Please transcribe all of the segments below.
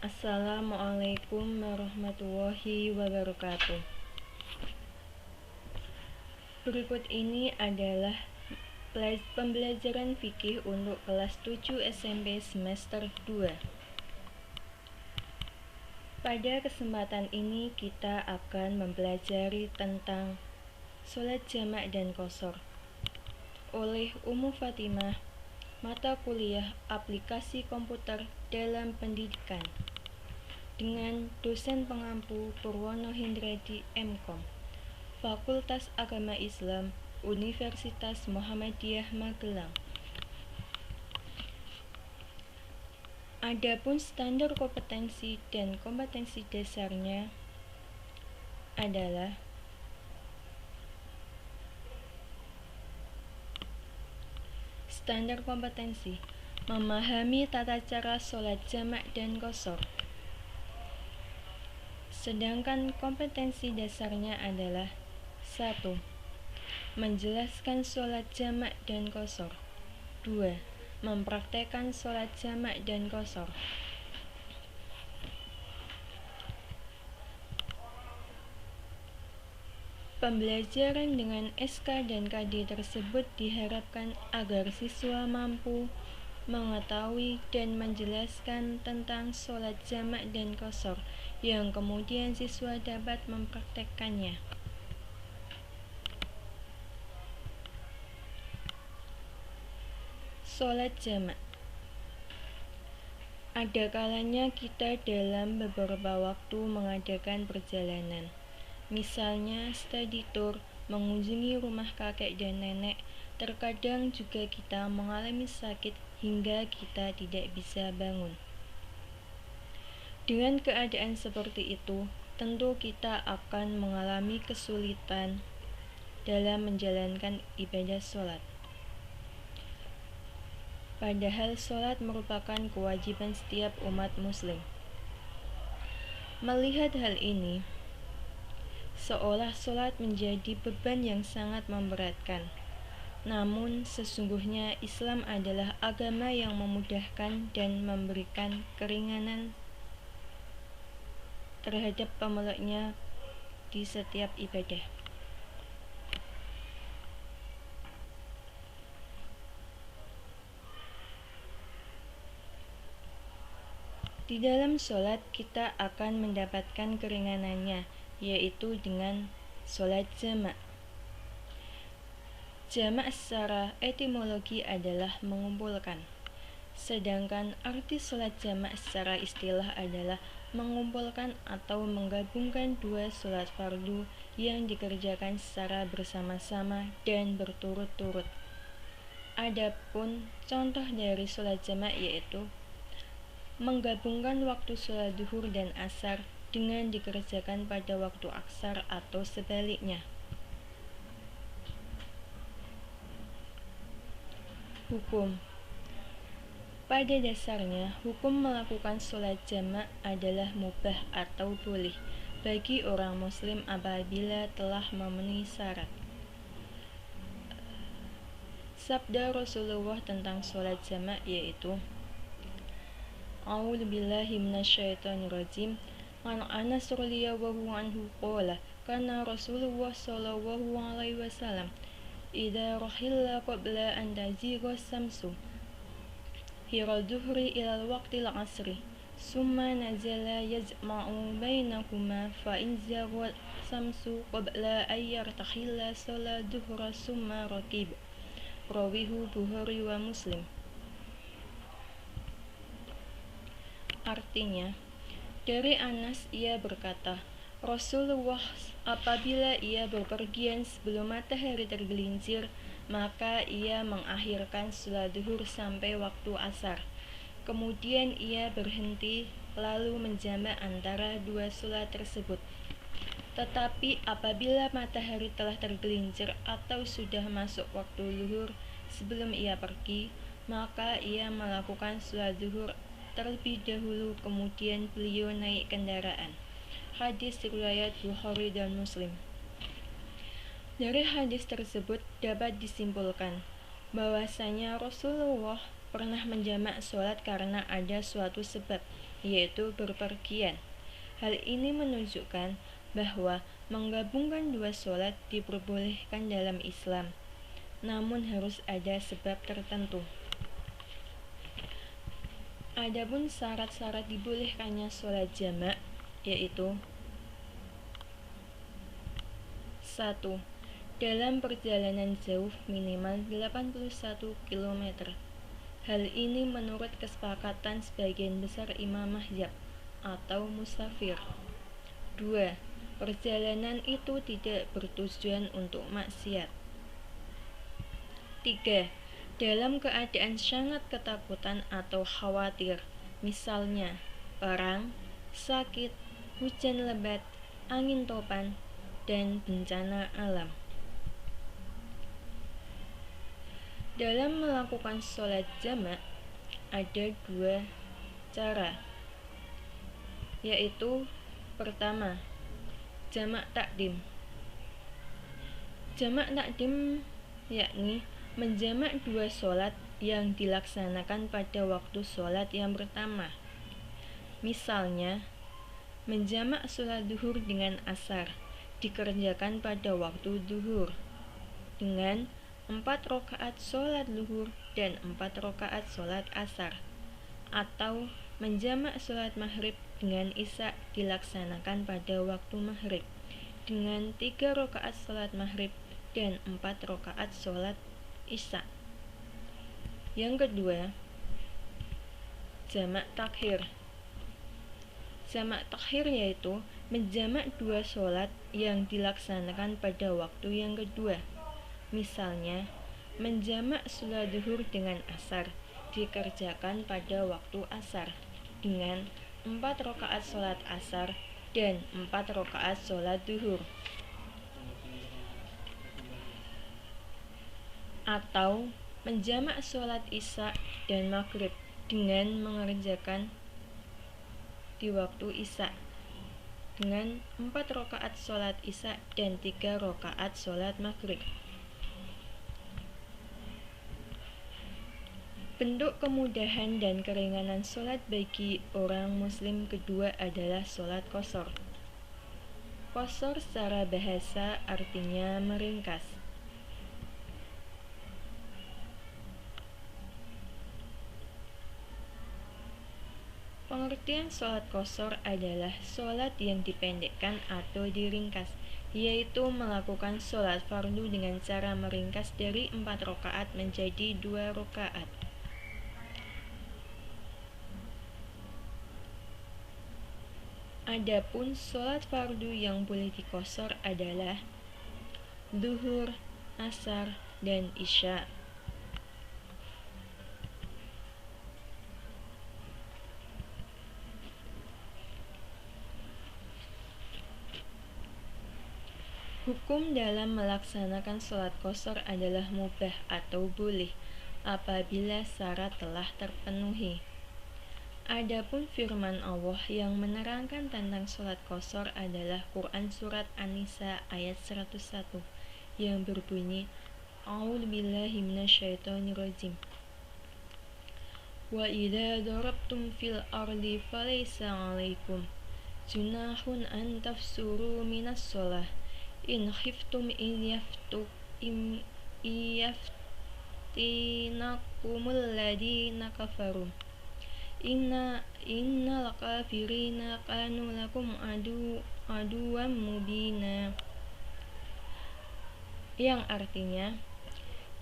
Assalamualaikum warahmatullahi wabarakatuh. Berikut ini adalah pembelajaran fikih untuk kelas 7 SMP semester 2. Pada kesempatan ini kita akan mempelajari tentang sholat jamak dan qashar oleh Ummu Fatimah, mata kuliah aplikasi komputer dalam pendidikan, dengan dosen pengampu Purwono Hindradi M.Com, Fakultas Agama Islam, Universitas Muhammadiyah Magelang. Adapun standar kompetensi dan kompetensi dasarnya adalah standar kompetensi: memahami tata cara sholat jamak dan qashar. Sedangkan kompetensi dasarnya adalah 1. Menjelaskan sholat jamak dan qashar. 2. Mempraktekkan sholat jamak dan qashar. Pembelajaran dengan SK dan KD tersebut diharapkan agar siswa mampu mengetahui dan menjelaskan tentang sholat jamak dan qashar, yang kemudian siswa dapat mempraktekkannya. Sholat jamak. Ada kalanya kita dalam beberapa waktu mengadakan perjalanan, misalnya study tour, mengunjungi rumah kakek dan nenek. Terkadang juga kita mengalami sakit hingga kita tidak bisa bangun. Dengan keadaan seperti itu, tentu kita akan mengalami kesulitan dalam menjalankan ibadah sholat. Padahal sholat merupakan kewajiban setiap umat muslim. Melihat hal ini, seolah sholat menjadi beban yang sangat memberatkan. Namun sesungguhnya Islam adalah agama yang memudahkan dan memberikan keringanan terhadap pemeluknya di setiap ibadah. Di dalam sholat kita akan mendapatkan keringanannya, yaitu dengan sholat jamak. Jamak secara etimologi adalah mengumpulkan, sedangkan arti sholat jamak secara istilah adalah mengumpulkan atau menggabungkan dua sholat fardu yang dikerjakan secara bersama-sama dan berturut-turut. Adapun contoh dari sholat jamak yaitu menggabungkan waktu sholat duhur dan asar dengan dikerjakan pada waktu asar atau sebaliknya. Hukum. Pada dasarnya, hukum melakukan sholat jamak adalah mubah atau boleh bagi orang muslim apabila telah memenuhi syarat. Sabda Rasulullah tentang sholat jamak yaitu A'udzubillahi minasyaitonirrajim. An Anas radhiyallahu anhu qala kana Rasulullah sallallahu alaihi wasallam idza rahilla qabla an tazigha samsu hira dhuhri ila waqtil asri summa nazala yazma'u bainakuma fa in zagha samsu qabla an yartahilla salat dhuhra summa raqib. Rawihu Bukhari wa Muslim. Artinya, dari Anas ia berkata, Rasulullah apabila ia berpergian sebelum matahari tergelincir, maka ia mengakhirkan sholat duhur sampai waktu asar. Kemudian ia berhenti lalu menjamak antara dua sholat tersebut. Tetapi apabila matahari telah tergelincir atau sudah masuk waktu duhur sebelum ia pergi, maka ia melakukan sholat duhur terlebih dahulu, kemudian beliau naik kendaraan. Hadis riwayat Bukhari dan Muslim. Dari hadis tersebut dapat disimpulkan bahwasanya Rasulullah pernah menjamak sholat karena ada suatu sebab, yaitu berpergian. Hal ini menunjukkan bahwa menggabungkan dua sholat diperbolehkan dalam Islam, namun harus ada sebab tertentu. Adapun syarat-syarat dibolehkannya sholat jamak yaitu 1. Dalam perjalanan jauh minimal 81 km. Hal ini menurut kesepakatan sebagian besar imam mazhab atau musafir. 2. Perjalanan itu tidak bertujuan untuk maksiat. 3. Dalam keadaan sangat ketakutan atau khawatir, misalnya perang, sakit, hujan lebat, angin topan, dan bencana alam. Dalam melakukan sholat jamak ada dua cara, yaitu pertama, jamak takdim. Jamak takdim yakni menjamak dua sholat yang dilaksanakan pada waktu sholat yang pertama. Misalnya, menjamak sholat duhur dengan asar dikerjakan pada waktu duhur dengan 4 rakaat sholat duhur dan 4 rakaat sholat asar, atau menjamak sholat maghrib dengan isya dilaksanakan pada waktu maghrib dengan 3 rakaat sholat maghrib dan 4 rakaat sholat isya. Yang kedua, jamak takhir. Jamak takhir yaitu menjamak dua sholat yang dilaksanakan pada waktu yang kedua. Misalnya, menjamak sholat duhur dengan asar dikerjakan pada waktu asar dengan 4 rakaat sholat asar dan 4 rakaat sholat duhur. Atau menjamak sholat isya dan maghrib dengan mengerjakan di waktu isya dengan 4 rakaat sholat isya dan 3 rakaat sholat maghrib. Bentuk kemudahan dan keringanan sholat bagi orang muslim kedua adalah sholat qashar. Qashar secara bahasa artinya meringkas. Pengertian sholat qashar adalah sholat yang dipendekkan atau diringkas, yaitu melakukan sholat fardu dengan cara meringkas dari 4 rakaat menjadi 2 rakaat. Adapun sholat fardu yang boleh diqashar adalah duhur, asar, dan isya. Hukum dalam melaksanakan sholat qashar adalah mubah atau boleh apabila syarat telah terpenuhi. Adapun firman Allah yang menerangkan tentang sholat qashar adalah Quran Surat An-Nisa ayat 101 yang berbunyi, A'udzubillahi minasyaitonirrajim. Wa idza darabtum fil ardi falaysa 'alaikum junahun an tafsuru minas shalah in khiftum yaftinakumul ladina kafaru innal kafirina kanu lakum aduwwan mubina, yang artinya,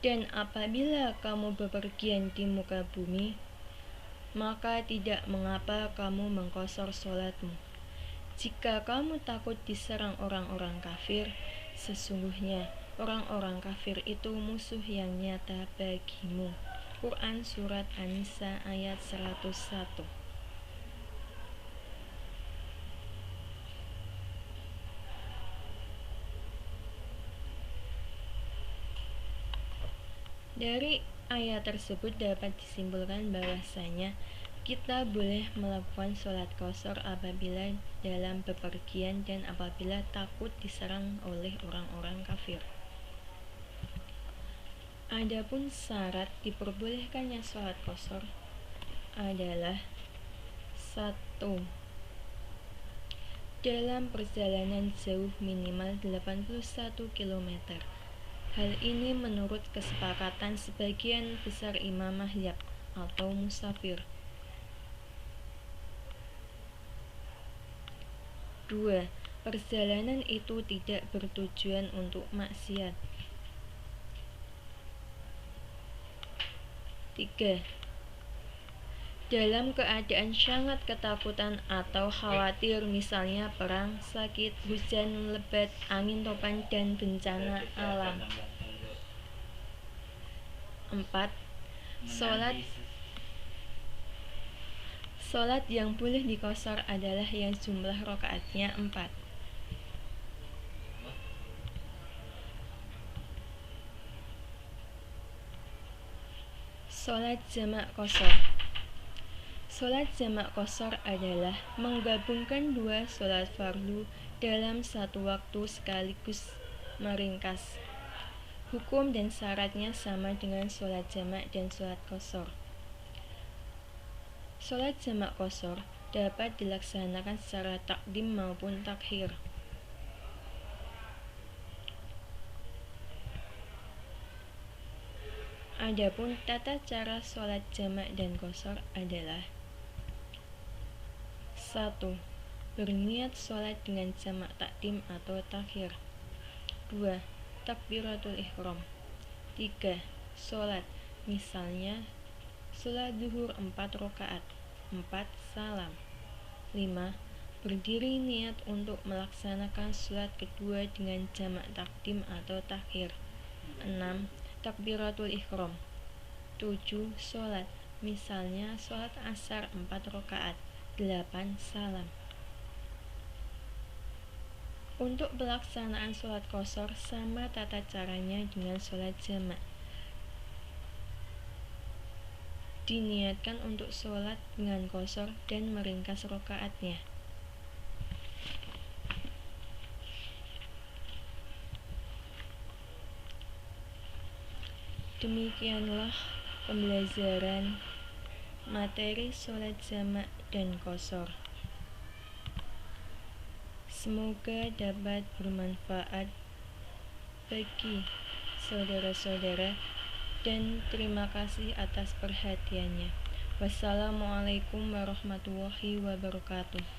dan apabila kamu bepergian di muka bumi, maka tidak mengapa kamu mengqashar sholatmu. Jika kamu takut diserang orang-orang kafir, sesungguhnya orang-orang kafir itu musuh yang nyata bagimu. Quran Surat An-Nisa ayat 101. Dari ayat tersebut dapat disimpulkan bahwasanya kita boleh melakukan sholat qashar apabila dalam bepergian dan apabila takut diserang oleh orang-orang kafir. Adapun syarat diperbolehkannya sholat qashar adalah 1. Dalam perjalanan jauh minimal 81 km. Hal ini menurut kesepakatan sebagian besar imam mazhab atau musafir. 2. Perjalanan itu tidak bertujuan untuk maksiat. 3. Dalam keadaan sangat ketakutan atau khawatir, misalnya perang, sakit, hujan lebat, angin topan, dan bencana alam. 4. Sholat yang boleh diqashar adalah yang jumlah rakaatnya 4. Sholat jamak qashar. Sholat jamak qashar adalah menggabungkan 2 sholat fardu dalam satu waktu sekaligus meringkas. Hukum dan syaratnya sama dengan sholat jamak dan sholat qashar. Sholat jamak qashar dapat dilaksanakan secara takdim maupun takhir. Adapun tata cara sholat jamak dan qashar adalah 1. Berniat sholat dengan jamak takdim atau takhir. 2. Takbiratul ihram. 3. Sholat, misalnya sholat zuhur 4 rakaat, 4 salam. 5. Berdiri niat untuk melaksanakan sholat kedua dengan jamak takdim atau takhir. 6. Takbiratul ihram. 7. Sholat, misalnya sholat asar 4 rakaat, 8 salam. Untuk pelaksanaan sholat qashar sama tata caranya dengan sholat jamak. Diniatkan untuk sholat dengan qashar dan meringkas rakaatnya. Demikianlah pembelajaran materi sholat jamak dan qashar. Semoga dapat bermanfaat bagi saudara-saudara dan terima kasih atas perhatiannya. Wassalamualaikum warahmatullahi wabarakatuh.